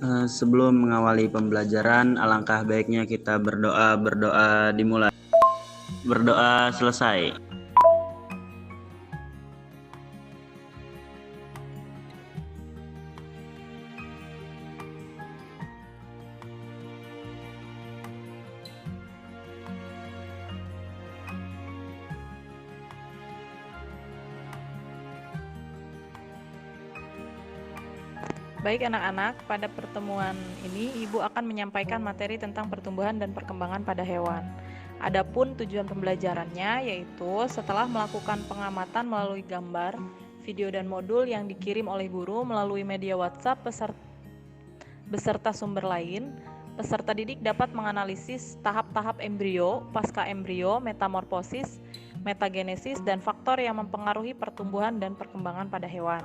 Sebelum mengawali pembelajaran, alangkah baiknya kita berdoa dimulai. Berdoa selesai. Baik anak-anak, pada pertemuan ini Ibu akan menyampaikan materi tentang pertumbuhan dan perkembangan pada hewan. Adapun tujuan pembelajarannya yaitu setelah melakukan pengamatan melalui gambar, video dan modul yang dikirim oleh guru melalui media WhatsApp beserta sumber lain, peserta didik dapat menganalisis tahap-tahap embrio, pasca embrio, metamorfosis, metagenesis, dan faktor yang mempengaruhi pertumbuhan dan perkembangan pada hewan.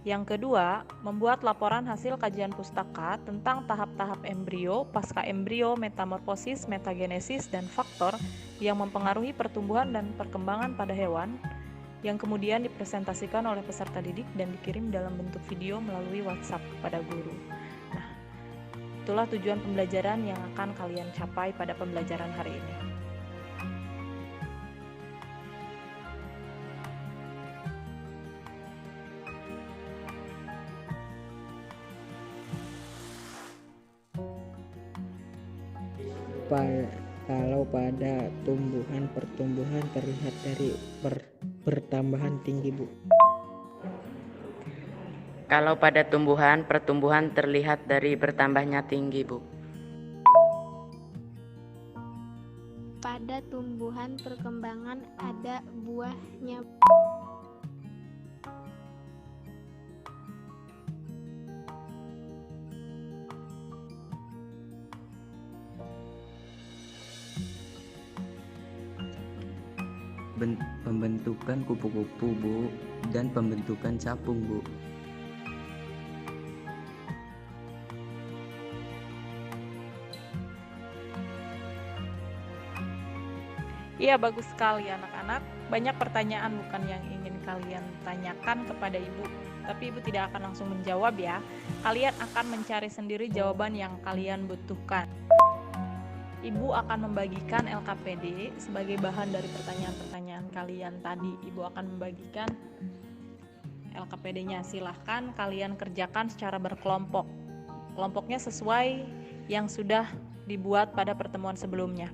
Yang kedua, membuat laporan hasil kajian pustaka tentang tahap-tahap embrio, pasca embrio, metamorfosis, metagenesis, dan faktor yang mempengaruhi pertumbuhan dan perkembangan pada hewan, yang kemudian dipresentasikan oleh peserta didik dan dikirim dalam bentuk video melalui WhatsApp kepada guru. Nah, itulah tujuan pembelajaran yang akan kalian capai pada pembelajaran hari ini. Kalau pada tumbuhan pertumbuhan terlihat dari bertambahan tinggi, Bu. Kalau pada tumbuhan pertumbuhan terlihat dari bertambahnya tinggi, Bu. Pada tumbuhan perkembangan ada buahnya. Pembentukan kupu-kupu, Bu, dan pembentukan capung, Bu. Iya, bagus sekali anak-anak. Banyak pertanyaan bukan yang ingin kalian tanyakan kepada Ibu, tapi Ibu tidak akan langsung menjawab ya. Kalian akan mencari sendiri jawaban yang kalian butuhkan. Ibu akan membagikan LKPD sebagai bahan dari pertanyaan-pertanyaan kalian tadi. Ibu akan membagikan LKPD-nya. Silahkan kalian kerjakan secara berkelompok. Kelompoknya sesuai yang sudah dibuat pada pertemuan sebelumnya.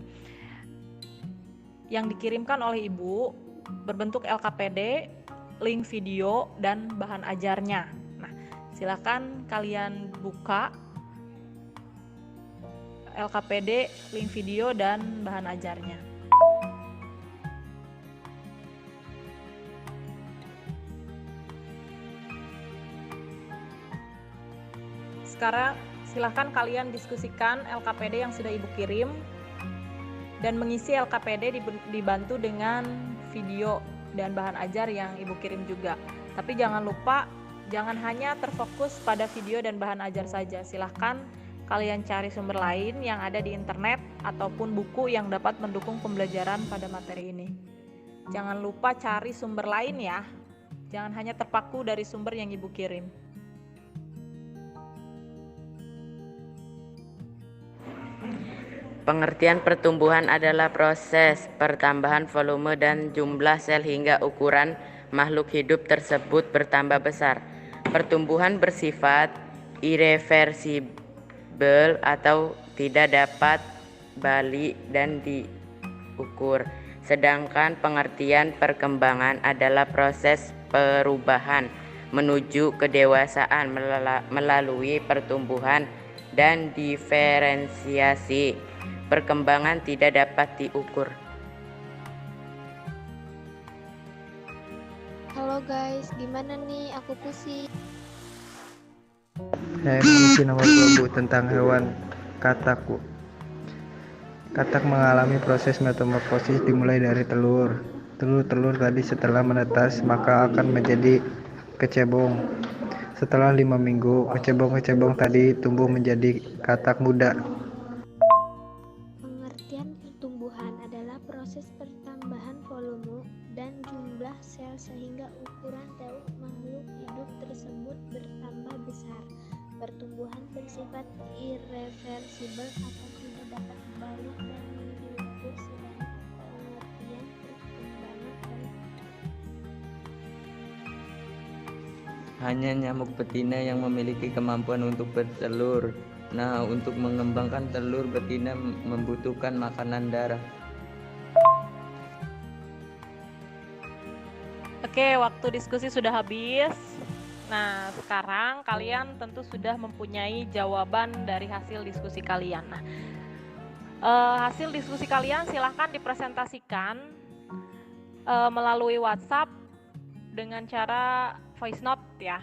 Yang dikirimkan oleh Ibu berbentuk LKPD, link video, dan bahan ajarnya. Nah, silakan kalian buka LKPD, link video, dan bahan ajarnya. Sekarang silakan kalian diskusikan LKPD yang sudah Ibu kirim dan mengisi LKPD dibantu dengan video dan bahan ajar yang Ibu kirim juga. Tapi jangan lupa, jangan hanya terfokus pada video dan bahan ajar saja. Silahkan kalian cari sumber lain yang ada di internet ataupun buku yang dapat mendukung pembelajaran pada materi ini. Jangan lupa cari sumber lain ya. Jangan hanya terpaku dari sumber yang Ibu kirim. Pengertian pertumbuhan adalah proses pertambahan volume dan jumlah sel hingga ukuran makhluk hidup tersebut bertambah besar. Pertumbuhan bersifat irreversibel atau tidak dapat balik dan diukur. Sedangkan pengertian perkembangan adalah proses perubahan menuju kedewasaan melalui pertumbuhan dan diferensiasi. Perkembangan tidak dapat diukur. Halo guys, gimana nih? Aku pusing. Saya mengisi nomor 2, Bu, tentang hewan katak, Bu. Katak mengalami proses metamorfosis dimulai dari telur. Telur tadi setelah menetas maka akan menjadi kecebong. Setelah 5 minggu, kecebong tadi tumbuh menjadi katak muda. Pengertian pertumbuhan adalah proses pertambahan volume dan jumlah sel sehingga ukuran dari makhluk hidup tersebut bertambah besar. pertumbuhan bersifat irreversibel atau tidak dapat dibalik dan diukur sebagai pengertian perkembangan Hanya nyamuk betina yang memiliki kemampuan untuk bertelur. Nah, untuk mengembangkan telur betina membutuhkan makanan darah. Oke, waktu diskusi sudah habis. Nah, sekarang kalian tentu sudah mempunyai jawaban dari hasil diskusi kalian. Nah, hasil diskusi kalian silahkan dipresentasikan melalui WhatsApp dengan cara voice note ya.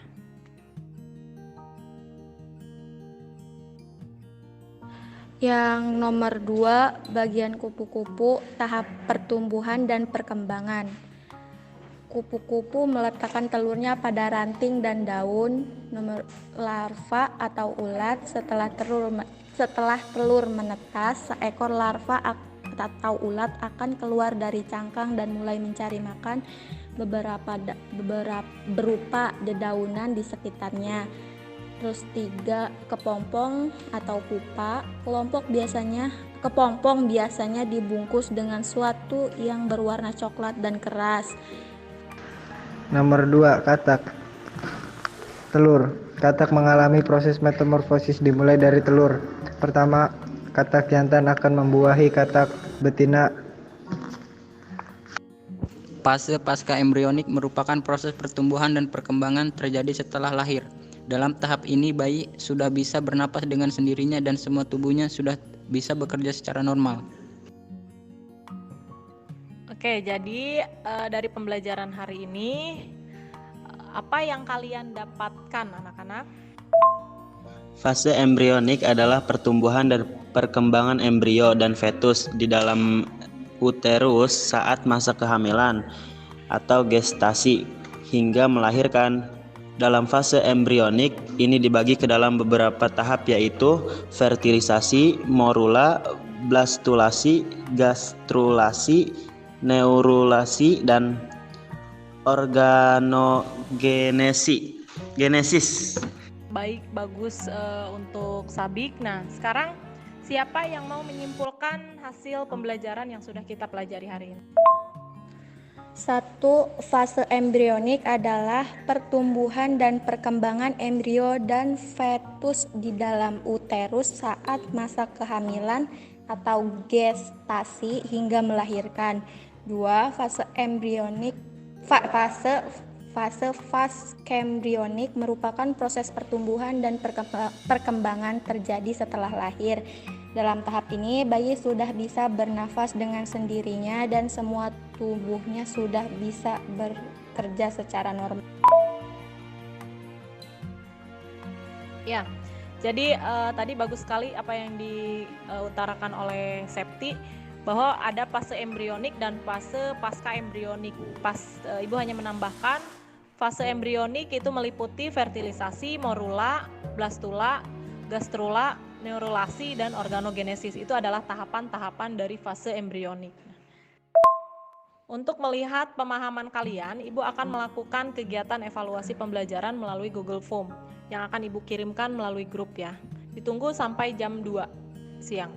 Yang nomor 2, bagian kupu-kupu, tahap pertumbuhan dan perkembangan. Kupu-kupu meletakkan telurnya pada ranting dan daun. Nomor larva atau ulat, setelah telur menetas, seekor larva atau ulat akan keluar dari cangkang dan mulai mencari makan berupa dedaunan di sekitarnya. Terus 3, kepompong atau pupa. Kepompong biasanya dibungkus dengan suatu yang berwarna coklat dan keras. Nomor 2, katak. Telur. Katak mengalami proses metamorfosis dimulai dari telur. Pertama, katak jantan akan membuahi katak betina. Fase pasca embrionik merupakan proses pertumbuhan dan perkembangan terjadi setelah lahir. Dalam tahap ini, bayi sudah bisa bernapas dengan sendirinya dan semua tubuhnya sudah bisa bekerja secara normal. Oke, jadi dari pembelajaran hari ini, apa yang kalian dapatkan anak-anak? Fase embrionik adalah pertumbuhan dan perkembangan embrio dan fetus di dalam uterus saat masa kehamilan atau gestasi hingga melahirkan. Dalam fase embrionik ini dibagi ke dalam beberapa tahap, yaitu fertilisasi, morula, blastulasi, gastrulasi, neurulasi, dan organogenesis. Baik, bagus untuk Sabik. Nah, sekarang siapa yang mau menyimpulkan hasil pembelajaran yang sudah kita pelajari hari ini? 1. Fase embrionik adalah pertumbuhan dan perkembangan embrio dan fetus di dalam uterus saat masa kehamilan atau gestasi hingga melahirkan. 2. Fase embrionik fase embrionik merupakan proses pertumbuhan dan perkembangan terjadi setelah lahir. Dalam tahap ini, bayi sudah bisa bernafas dengan sendirinya dan semua tubuhnya sudah bisa bekerja secara normal. Ya, jadi tadi bagus sekali apa yang diutarakan oleh Septi, bahwa ada fase embrionik dan fase pasca embrionik. Ibu hanya menambahkan fase embrionik itu meliputi fertilisasi, morula, blastula, gastrula, neurulasi, dan organogenesis. Itu adalah tahapan-tahapan dari fase embrionik. Untuk melihat pemahaman kalian, Ibu akan melakukan kegiatan evaluasi pembelajaran melalui Google Form yang akan Ibu kirimkan melalui grup ya. Ditunggu sampai jam 2 siang.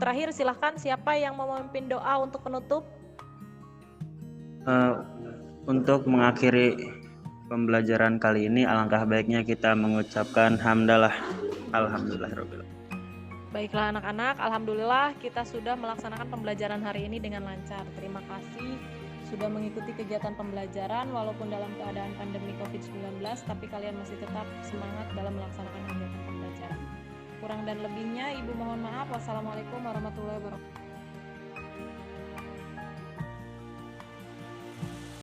Terakhir, silahkan siapa yang mau memimpin doa untuk penutup? Untuk mengakhiri pembelajaran kali ini, alangkah baiknya kita mengucapkan hamdalah. Alhamdulillahirabbil alamin. Baiklah anak-anak, alhamdulillah kita sudah melaksanakan pembelajaran hari ini dengan lancar. Terima kasih sudah mengikuti kegiatan pembelajaran walaupun dalam keadaan pandemi COVID-19, tapi kalian masih tetap semangat dalam melaksanakan kegiatan pembelajaran. Kurang dan lebihnya Ibu mohon maaf. Wassalamualaikum warahmatullahi wabarakatuh.